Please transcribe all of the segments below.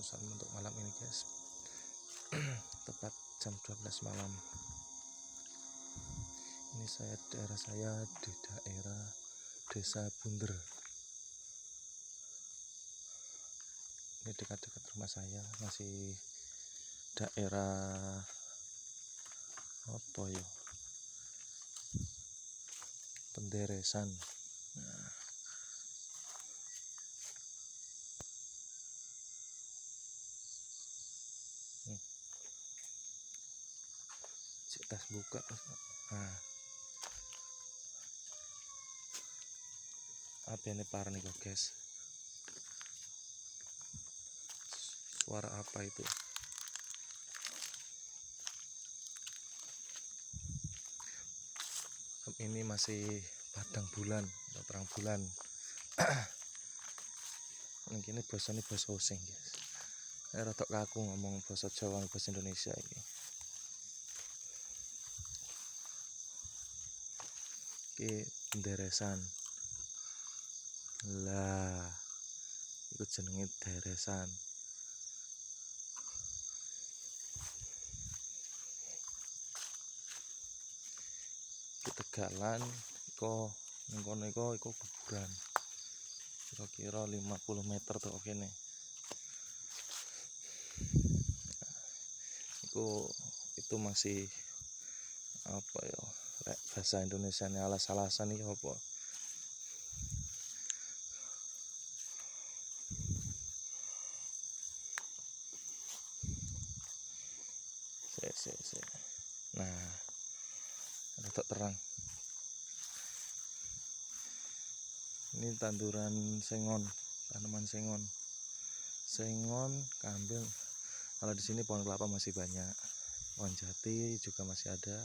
khususan untuk malam ini guys. Tepat jam 12 malam. Ini daerah saya di daerah Desa Bunder. Ini dekat-dekat rumah saya, masih daerah apa ya? Penderesan. Nah, tas buka. Nah, apa ini parah nih guys? Suara apa itu? Ini masih padang bulan atau terang bulan. Ini bahasa Osing guys. Rotok kaku ngomong bahasa Jawa bahasa Indonesia ini. Iki penderesan. Lah, itu jenenge deresan. Tegalan iku kuburan. Kira-kira 50 meter tuh kene. Itu masih apa ya? Bahasa Indonesia ini alas-alasan iki apa? Nah, ada terang. Ini tanduran sengon, tanaman sengon, kambing. Kalau di sini pohon kelapa masih banyak, pohon jati juga masih ada.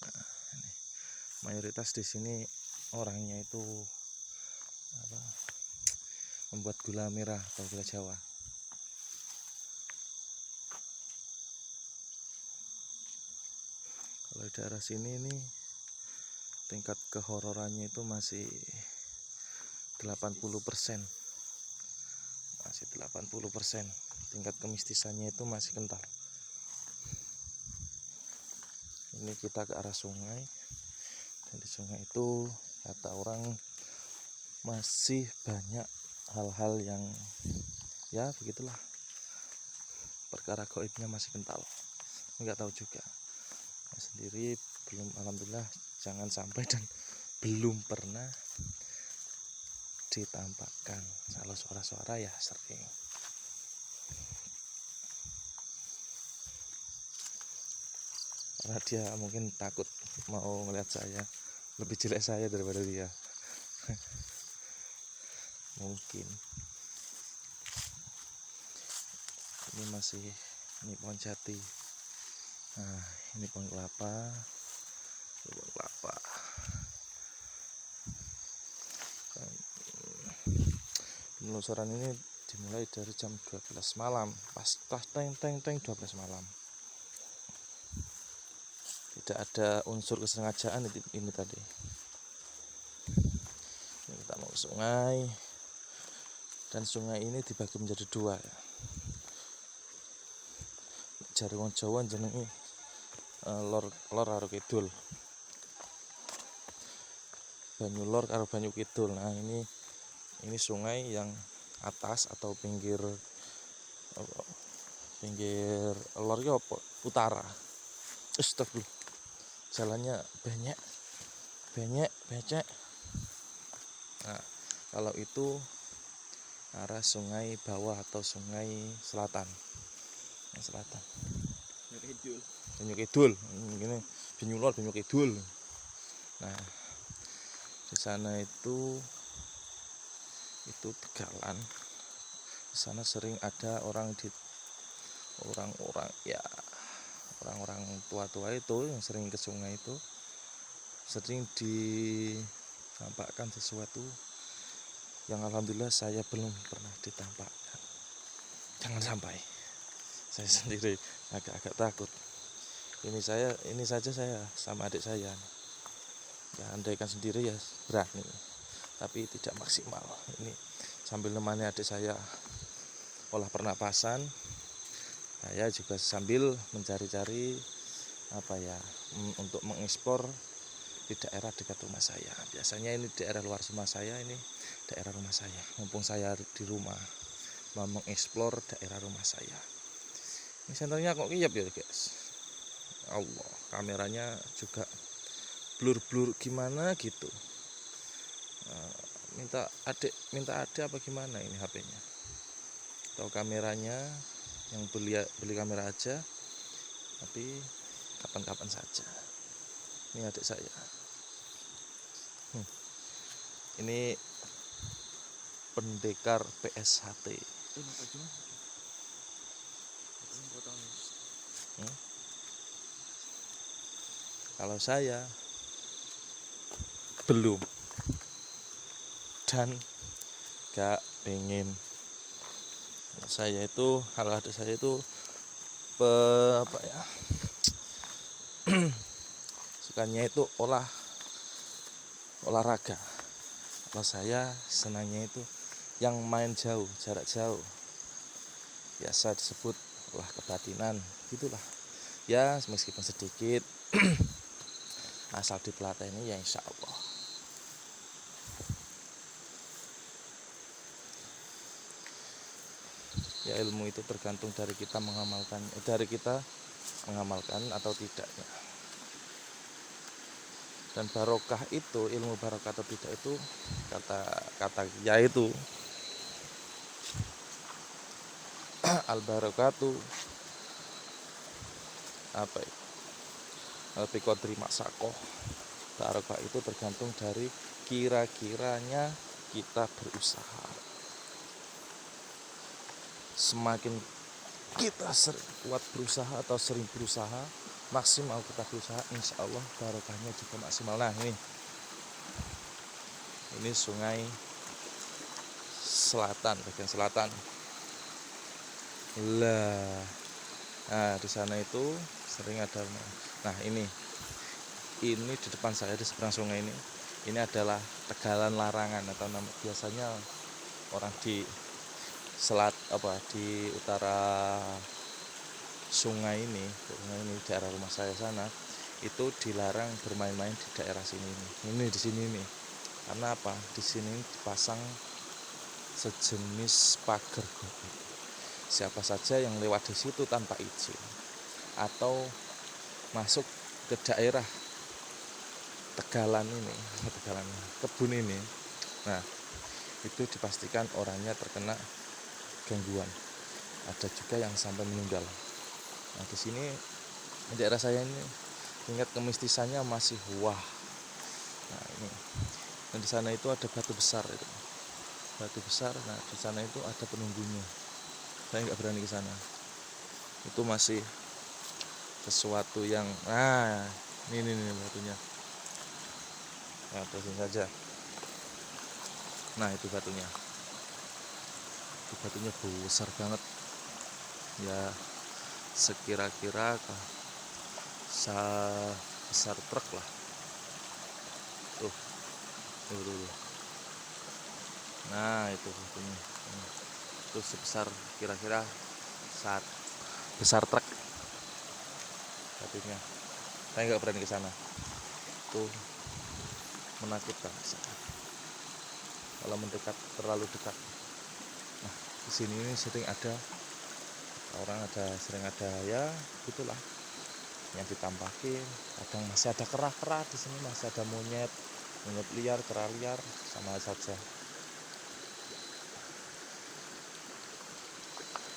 Nah, ini. Mayoritas di sini orangnya itu membuat gula merah atau gula Jawa. Kalau di daerah sini ini tingkat kehororannya itu masih 80%. Masih 80%. Tingkat kemistisannya itu masih kental. Ini kita ke arah sungai. Dan di sungai itu kata orang masih banyak hal-hal yang ya begitulah. Perkara gaibnya masih kental. Enggak tahu juga. Sendiri belum, alhamdulillah jangan sampai dan belum pernah ditampakkan. Kalau suara-suara ya sering. Karena dia mungkin takut mau ngeliat saya, lebih jelek saya daripada dia. Mungkin. Ini pohon jati. Nah, ini pohon kelapa. Penelusuran ini dimulai dari jam 12 malam. Pas teng 12 malam. Tidak ada unsur kesengajaan ini tadi. Ini kita mau ke sungai. Dan sungai ini dibagi menjadi dua ya. Jare wong Jawa jenenge lor karo kidul. Banyu lor karo banyu kidul. Nah, ini sungai yang atas atau pinggir lor ya apa? Utara. Astagfirullah. Jalannya becek. Nah, kalau itu arah sungai bawah atau sungai selatan. Banyu kidul. Ini banyu lor, banyu kidul. Nah, di sana itu tegalan. Di sana sering ada orang tua-tua itu yang sering ke sungai itu, sering ditampakkan sesuatu yang alhamdulillah saya belum pernah ditampakkan. Jangan sampai. Saya sendiri agak takut. Ini saja saya sama adik saya. Ya, andaikan sendiri ya berani, tapi tidak maksimal. Ini sambil nemani adik saya olah pernapasan. Saya juga sambil mencari-cari untuk mengeksplor di daerah dekat rumah saya. Biasanya ini daerah luar rumah saya, ini daerah rumah saya. Mumpung saya di rumah, mau mengeksplor daerah rumah saya. Ini senternya kok kiyap ya guys. Allah, kameranya juga blur-blur gimana gitu. Minta adik apa gimana ini HP-nya? Atau kameranya yang beli kamera aja, tapi kapan-kapan saja. Ini adik saya. Ini pendekar PSHT. Kalau saya belum dan gak pengen. Saya itu, kalau adik saya itu sukanya itu olahraga. Kalau saya senangnya itu yang main jauh, jarak jauh, biasa disebut olah kebatinan, gitulah ya, meskipun sedikit. Asal ditelateni ya insya Allah. Ya, ilmu itu tergantung dari kita mengamalkan atau tidaknya. Dan barokah itu, ilmu barokah atau tidak itu, kata yaitu al barokatu al biqadri masakoh. Barokah itu tergantung dari kira-kiranya kita berusaha. Semakin kita kuat berusaha atau sering berusaha, maksimal kita berusaha, insya Allah barokahnya juga maksimal. Nah, ini sungai selatan, bagian selatan. Nah, di sana itu sering ada. Nah, ini di depan saya, di seberang sungai ini adalah Tegalan Larangan, atau biasanya orang di di utara sungai ini daerah rumah saya sana itu dilarang bermain-main di daerah sini. Ini di sini nih. Karena apa? Di sini dipasang sejenis pagar goib. Siapa saja yang lewat di situ tanpa izin atau masuk ke daerah Tegalan kebun ini, nah itu dipastikan orangnya terkena gangguan. Ada juga yang sampai meninggal. Nah, di sini di daerah saya ini tingkat kemistisannya masih wah. Nah, ini. Dan di sana itu ada batu besar itu. Batu besar. Nah, di sana itu ada penunggunya. Saya nggak berani ke sana. Itu masih sesuatu yang ini batunya. Nah, terusin saja. Nah, itu batunya. Itu batunya besar banget. Ya, sekira-kira besar truk lah. Tuh. Nah, itu batunya. Itu sebesar kira-kira besar truk batunya. Saya nggak berani ke sana. Itu menakutkan kalau mendekat, terlalu dekat. Nah, di sini sering ada ya gitulah yang ditampakin. Kadang masih ada kera di sini, masih ada monyet liar, kera liar, sama saja.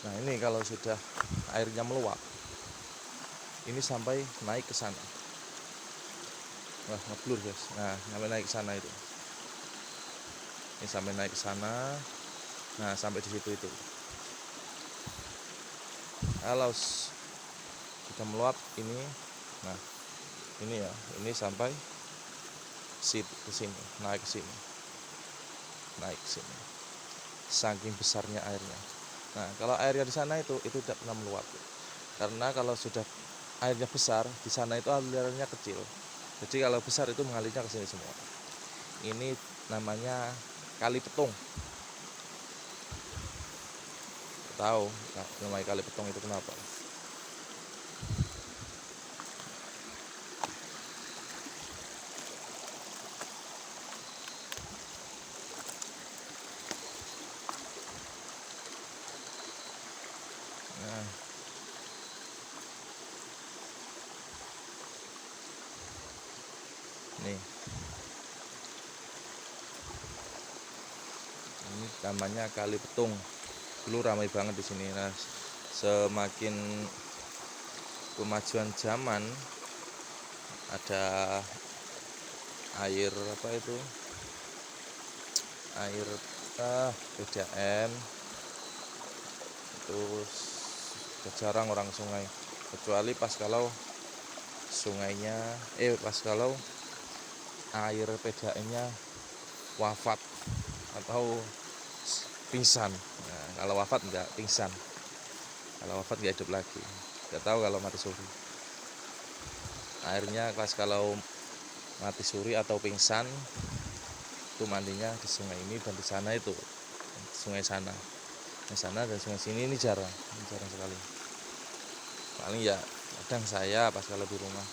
Nah, ini kalau sudah airnya meluap, ini sampai naik ke sana. Wah, ngeblur guys. Nah, sampai naik ke sana itu. Ini sampai naik ke sana. Nah, sampai di situ itu. Kalau sudah meluap ini, nah ini ya, ini sampai ke sini, naik ke sini. Saking besarnya airnya. Nah, kalau airnya di sana itu tidak pernah meluap. Karena kalau sudah airnya besar, di sana itu alirannya kecil. Jadi kalau besar itu mengalirnya ke sini semua. Ini namanya Kali Petung. tahu namanya Kali Petong itu kenapa. Nah, nih ini namanya Kali Petung. Dulu ramai banget di sini. Nah, semakin kemajuan zaman, ada air apa itu, air PDAM itu jarang orang sungai, kecuali pas kalau sungainya pas kalau air PDAM-nya wafat atau pingsan. Nah, kalau wafat enggak pingsan, kalau wafat enggak hidup lagi. Enggak tahu kalau mati suri. Airnya pas kalau mati suri atau pingsan itu mandinya di sungai ini, dan di sana itu sungai sana, di sana dan sungai sini ini jarang sekali. Paling ya kadang saya pas kalau di rumah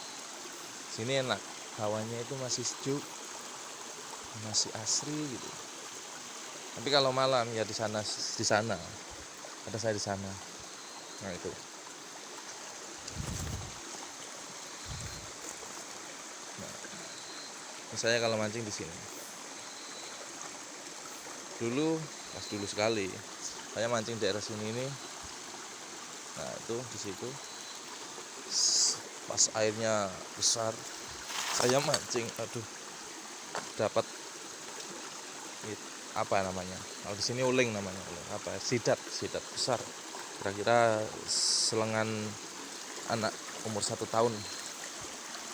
sini enak, hawanya itu masih sejuk, masih asri gitu. Tapi kalau malam ya di sana ada saya di sana. Nah itu. Nah, saya kalau mancing di sini. Dulu sekali saya mancing daerah sini ini. Nah itu di situ pas airnya besar saya mancing, aduh dapat apa namanya, kalau di sini uling namanya, apa sidat besar, kira-kira selengan anak umur 1 tahun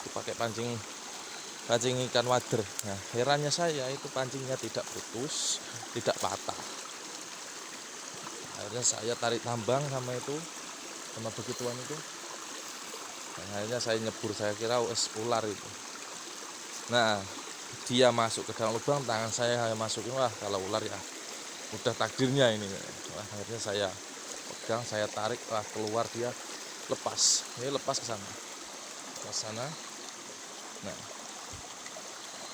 dipakai pancing ikan wader. Nah herannya saya itu pancingnya tidak putus, tidak patah. Akhirnya saya tarik tambang sama begituan itu. Dan akhirnya saya nyebur, saya kira ular itu. Nah dia masuk ke dalam lubang, tangan saya masukin, wah kalau ular ya udah takdirnya ini. Wah, akhirnya saya pegang, saya tarik, wah keluar dia, lepas ke sana. Nah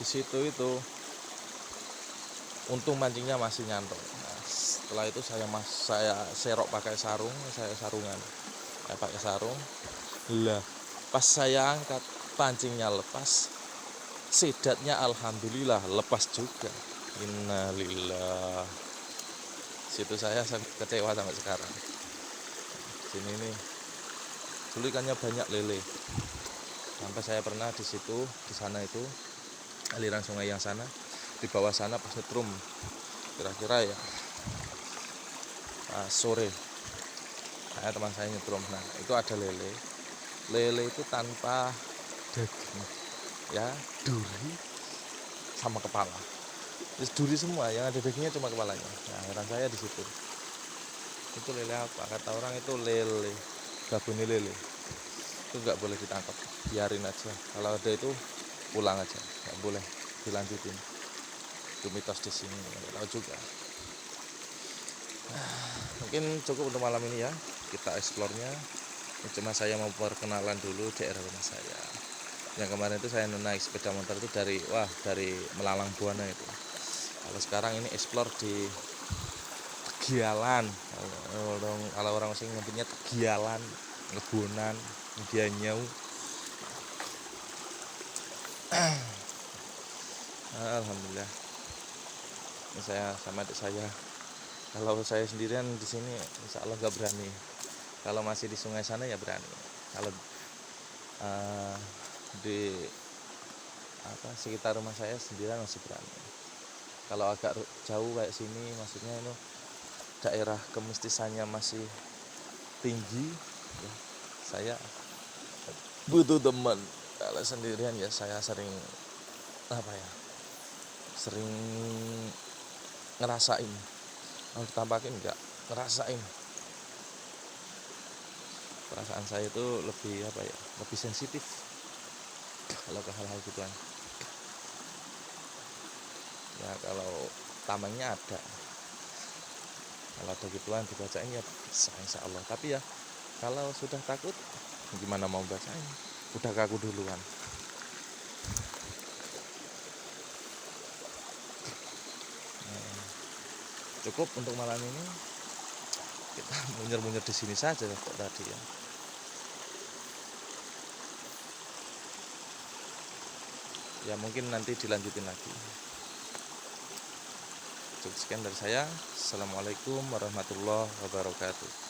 di situ itu untung mancingnya masih nyantol. Nah, setelah itu saya serok pakai sarung, saya pakai sarung. Lah pas saya angkat, pancingnya lepas, sidatnya alhamdulillah lepas juga. Innalillah. Situ saya kecewa sampai sekarang. Sini nih dulu ikannya banyak, lele. Sampai saya pernah di sana itu aliran sungai yang sana, di bawah sana pas nyetrum, kira-kira ya sore, teman saya nyetrum. Nah itu ada lele itu tanpa daging, ya duri sama kepala. Terus duri semua, yang ada dagingnya cuma kepalanya. Nah heran saya di situ, itu lele apa? Kata orang itu lele baboni lele, itu nggak boleh ditangkap, biarin aja. Kalau ada itu pulang aja, nggak boleh dilanjutin. Itu mitos di sini, nggak tahu juga. Mungkin cukup untuk malam ini ya, kita eksplornya. Cuma saya mau perkenalan dulu daerah rumah saya. Yang kemarin itu saya naik sepeda motor itu dari Melalang Buana itu. Kalau sekarang ini eksplor di Tegialan. Kalau orang sing nyebutnya Tegialan, Ngebonan, Gianyau. Alhamdulillah. Ini saya sama adik saya. Kalau saya sendirian di sini insya Allah nggak berani. Kalau masih di sungai sana ya berani. Kalau di sekitar rumah saya sendirian masih berani. Kalau agak jauh kayak sini, maksudnya itu daerah kemistisannya masih tinggi ya, saya butuh teman. Kalau sendirian ya saya sering ngerasain, kalau ditampakin enggak ngerasain. Perasaan saya itu lebih sensitif kalau ke hal-hal gituan. Ya kalau tamengnya ada, Kalau ada gituan dibacain ya bisa insya Allah. Tapi ya kalau sudah takut gimana mau bacain, udah kaku duluan. Cukup untuk malam ini, kita munyer-munyer di sini saja kok tadi ya. Ya mungkin nanti dilanjutin lagi. Cukup sekian dari saya. Assalamualaikum warahmatullahi wabarakatuh.